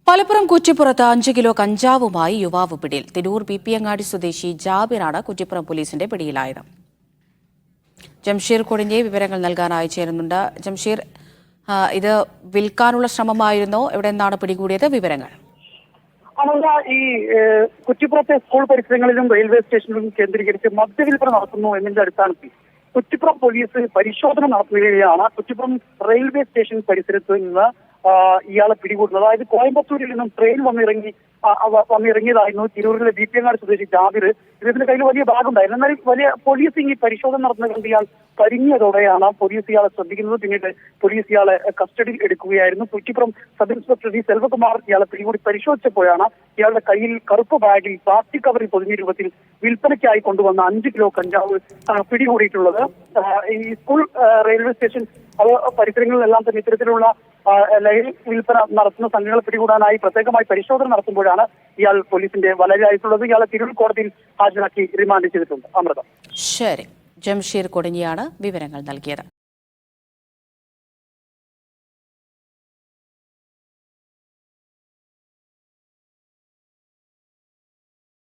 Malappuram കുറ്റിപ്പുറത്ത് 5 kilo കഞ്ചാവുമായി യുവാവ് പിടിയിൽ. തിരൂർ ബിപിയങ്ങാടി സ്വദേശി ജാബിറാണ് കുറ്റിപ്പുറം പോലീസിന്റെ പിടിയിലായത്. ജംഷീർ കൊടിഞ്ഞെ വിവരങ്ങൾ നൽകാനായി ചേരുന്നുണ്ട്. ജംഷീർ, ഇത് വിൽക്കാനുള്ള ശ്രമമായിരുന്നോ? എവിടെ നിന്നാണ് പിടികൂടിയത്? വിവരങ്ങൾ. അനന്ത, ഈ കുറ്റിപ്പുറത്തെ സ്കൂൾ പരിസരങ്ങളിലും റെയിൽവേ സ്റ്റേഷനിലും കേന്ദ്രീകരിച്ച് മദ്യവിൽപ്പന നടത്തുന്നു എന്നതിന്റെ അടിസ്ഥാനത്തിൽ കുറ്റിപ്പുറം പോലീസ് പരിശോധന നടത്തുകയാണ്. കുറ്റിപ്പുറം റെയിൽവേ സ്റ്റേഷൻ പരിസരത്ത് നിന്ന് ഇയാളെ പിടികൂടുന്നത്. അതായത് കോയമ്പത്തൂരിൽ നിന്നും ട്രെയിൻ വന്നിറങ്ങിയതായിരുന്നു തിരൂരിലെ ബിപിയങ്ങാട് സ്വദേശി ജാബിർ. ഇതിന്റെ കയ്യിൽ വലിയ ബാഗുണ്ടായിരുന്നു. എന്നാൽ വലിയ പോലീസ് ഈ പരിശോധന നടത്തുന്ന കണ്ട് ഇയാൾ പരിങ്ങിയതോടെയാണ് പോലീസ് ഇയാളെ ശ്രദ്ധിക്കുന്നത്. പിന്നീട് പോലീസ് ഇയാളെ കസ്റ്റഡിയിൽ എടുക്കുകയായിരുന്നു. Kuttippuram sub inspector D Selvakumar ഇയാളെ പിടികൂടി പരിശോധിച്ചപ്പോഴാണ് ഇയാളുടെ കയ്യിൽ കറുപ്പ് ബാഗിൽ പ്ലാസ്റ്റിക് കവറിൽ പൊതിഞ്ഞ രൂപത്തിൽ വിൽപ്പനയ്ക്കായി കൊണ്ടുവന്ന 5 കിലോ കഞ്ചാവ് പിടികൂടിയിട്ടുള്ളത്. ഈ സ്കൂൾ റെയിൽവേ സ്റ്റേഷൻ പരിസരങ്ങളിലെല്ലാം തന്നെ ഇത്തരത്തിലുള്ള ലഹരി വിൽപ്പന നടത്തുന്ന സംഘങ്ങളെ പിടികൂടാനായി പ്രത്യേകമായി പരിശോധന നടത്തുമ്പോഴാണ് ഇയാൾ പോലീസിന്റെ വലയിലായിട്ടുള്ളത്. ഇയാളെ തിരൂർ കോടതിയിൽ ഹാജരാക്കി റിമാൻഡ് ചെയ്തിട്ടുണ്ട്. അമൃത. ശരി, ജംഷീർ കൊടിഞ്ഞിയാണ് വിവരങ്ങൾ നൽകിയത്.